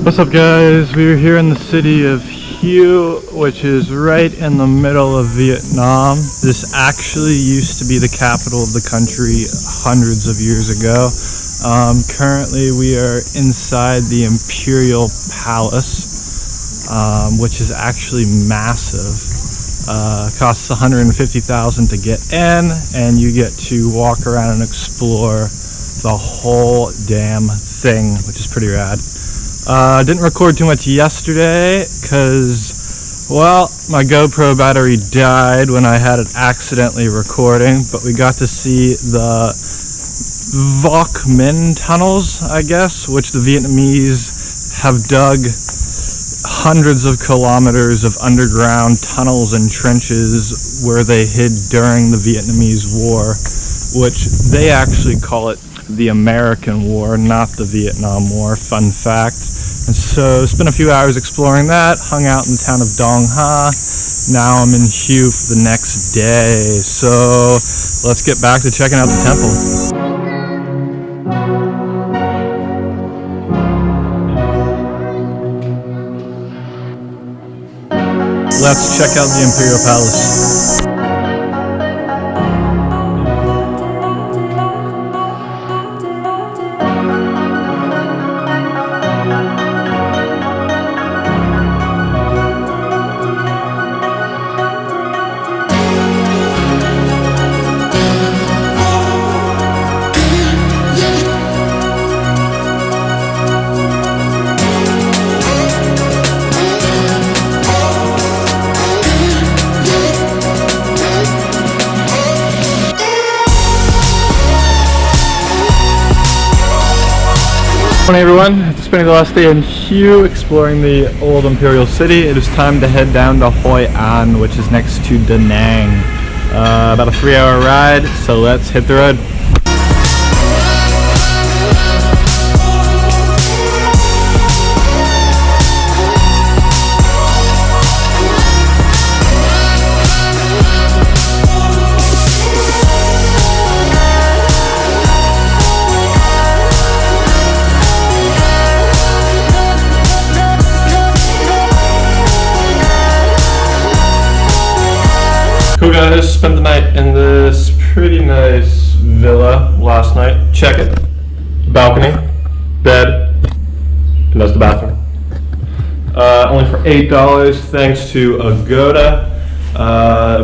What's up, guys? We're here in the city of Hue, which is right in the middle of Vietnam. This actually used to be the capital of the country hundreds of years ago. Currently we are inside the Imperial Palace, which is actually massive. Costs $150,000 to get in, and you get to walk around and explore the whole damn thing, which is pretty rad. Didn't record too much yesterday because, well, my GoPro battery died when I had it accidentally recording, but we got to see the Voc Minh tunnels, I guess, which the Vietnamese have dug hundreds of kilometers of underground tunnels and trenches where they hid during the Vietnamese War, which they actually call it the American War, not the Vietnam War, fun fact. And so spent a few hours exploring that, hung out in the town of Dong Ha. Now I'm in Hue for the next day, so let's get back to checking out the temple. Let's check out the Imperial Palace. Morning, everyone. Spending the last day in Hue exploring the old Imperial City. It is time to head down to Hoi An, which is next to Da Nang. About a 3-hour ride, so let's hit the road. Cool, guys, spent the night in this pretty nice villa last night. Check it. Balcony, bed, and that's the bathroom. Only for $8 thanks to Agoda.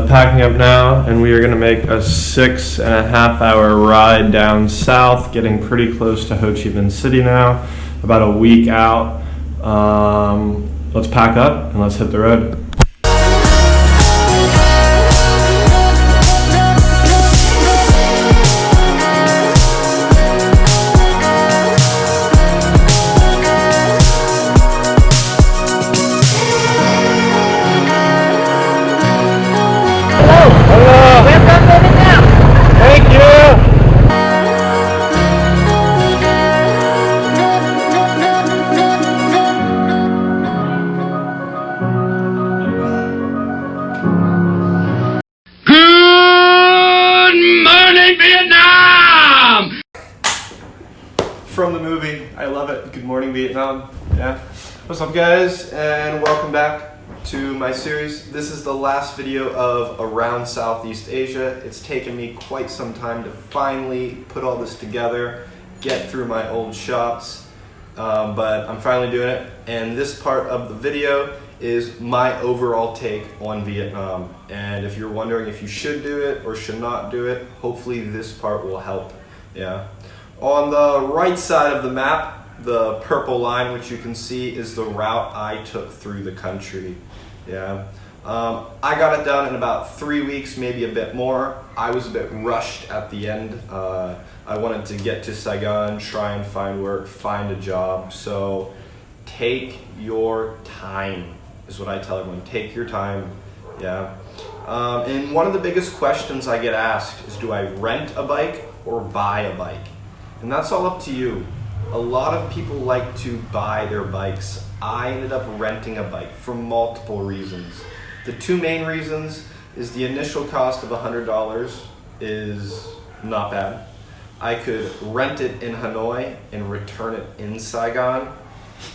Packing up now, and we are going to make a 6.5-hour ride down south, getting pretty close to Ho Chi Minh City now, about a week out. Let's pack up and let's hit the road. From the movie, I love it. Good morning, Vietnam. Yeah. What's up, guys, and welcome back to my series. This is the last video of Around Southeast Asia. It's taken me quite some time to finally put all this together, get through my old shots, but I'm finally doing it. And this part of the video is my overall take on Vietnam. And if you're wondering if you should do it or should not do it, hopefully this part will help. Yeah. On the right side of the map, the purple line, which you can see, is the route I took through the country. Yeah, I got it done in about 3 weeks, maybe a bit more. I was a bit rushed at the end. I wanted to get to Saigon, try and find work, find a job. So take your time is what I tell everyone. Take your time. Yeah. And one of the biggest questions I get asked is, do I rent a bike or buy a bike? And that's all up to you. A lot of people like to buy their bikes. I ended up renting a bike for multiple reasons. The two main reasons is the initial cost of $100 is not bad. I could rent it in Hanoi and return it in Saigon.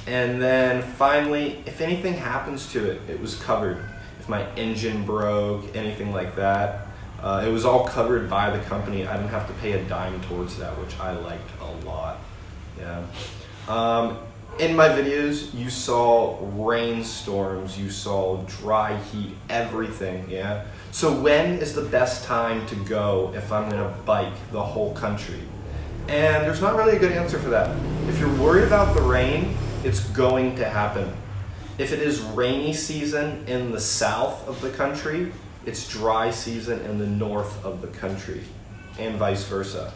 And then finally, if anything happens to it, it was covered. If my engine broke, anything like that, it was all covered by the company. I didn't have to pay a dime towards that, which I liked a lot. Yeah. In my videos, you saw rainstorms, you saw dry heat, everything, yeah? So when is the best time to go if I'm gonna bike the whole country? And there's not really a good answer for that. If you're worried about the rain, it's going to happen. If it is rainy season in the south of the country, it's dry season in the north of the country, and vice versa.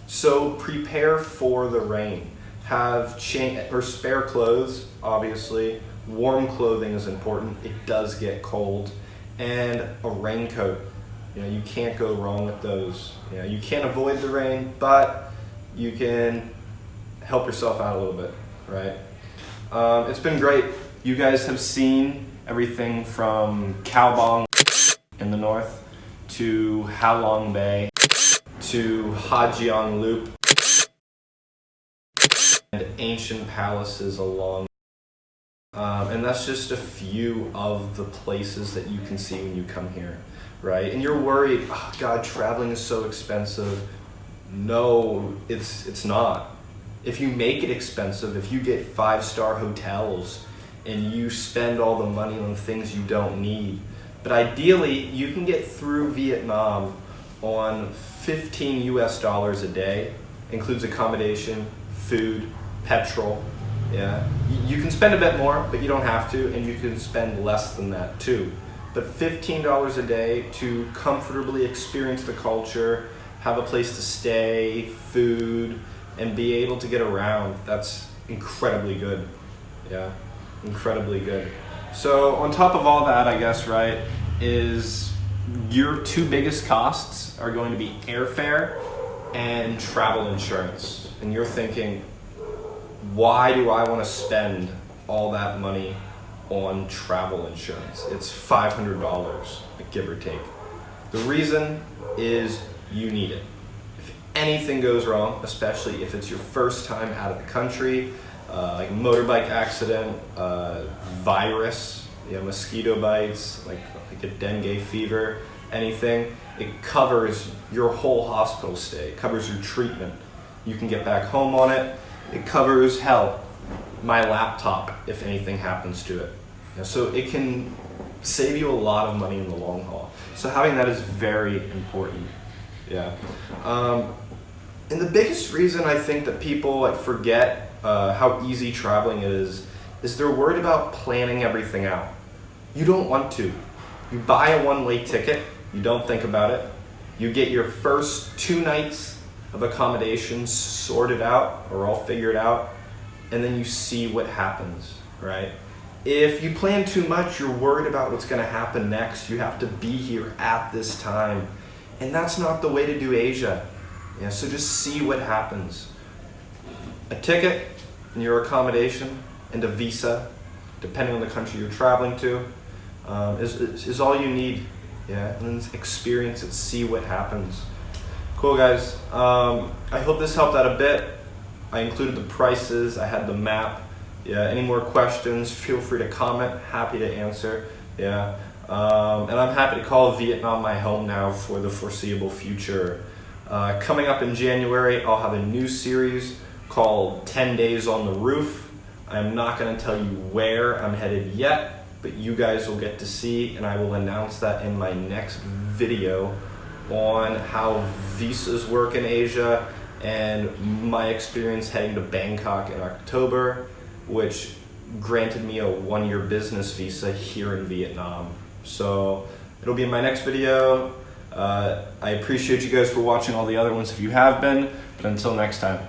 So prepare for the rain. Have spare clothes, obviously. Warm clothing is important. It does get cold. And a raincoat. You can't go wrong with those. You can't avoid the rain, but you can help yourself out a little bit, right? It's been great. You guys have seen everything from Kaobong in the north to Halong Bay to Hajiang Loop and ancient palaces along. And that's just a few of the places that you can see when you come here, right? And you're worried, oh God, traveling is so expensive. No, it's not. If you make it expensive, if you get 5-star hotels and you spend all the money on things you don't need, but ideally you can get through Vietnam on $15 US a day, includes accommodation, food, petrol. Yeah, you can spend a bit more, but you don't have to, and you can spend less than that too. But $15 a day to comfortably experience the culture, have a place to stay, food, and be able to get around, that's incredibly good. Yeah, incredibly good. So on top of all that, I guess, right, is your two biggest costs are going to be airfare and travel insurance. And you're thinking, why do I want to spend all that money on travel insurance? It's $500, give or take. The reason is you need it. If anything goes wrong, especially if it's your first time out of the country, like a motorbike accident, virus, mosquito bites, like a dengue fever, anything, it covers your whole hospital stay, it covers your treatment. You can get back home on it. It covers, hell, my laptop if anything happens to it. So it can save you a lot of money in the long haul. So having that is very important. Yeah. And the biggest reason I think that people forget how easy traveling is they're worried about planning everything out. You don't want to. You buy a one-way ticket, you don't think about it. You get your first 2 nights of accommodations sorted out or all figured out, and then you see what happens, right? If you plan too much, you're worried about what's gonna happen next. You have to be here at this time, and that's not the way to do Asia. So just see what happens. A ticket and your accommodation and a visa, depending on the country you're traveling to, is all you need. And then experience it, see what happens. Cool, guys. I hope this helped out a bit. I included the prices, I had the map. Any more questions, feel free to comment, happy to answer. And I'm happy to call Vietnam my home now for the foreseeable future. Coming up in January, I'll have a new series called 10 Days on the Roof. I'm not gonna tell you where I'm headed yet, but you guys will get to see, and I will announce that in my next video on how visas work in Asia and my experience heading to Bangkok in October, which granted me a 1-year business visa here in Vietnam. So it'll be in my next video. I appreciate you guys for watching all the other ones if you have been, but until next time.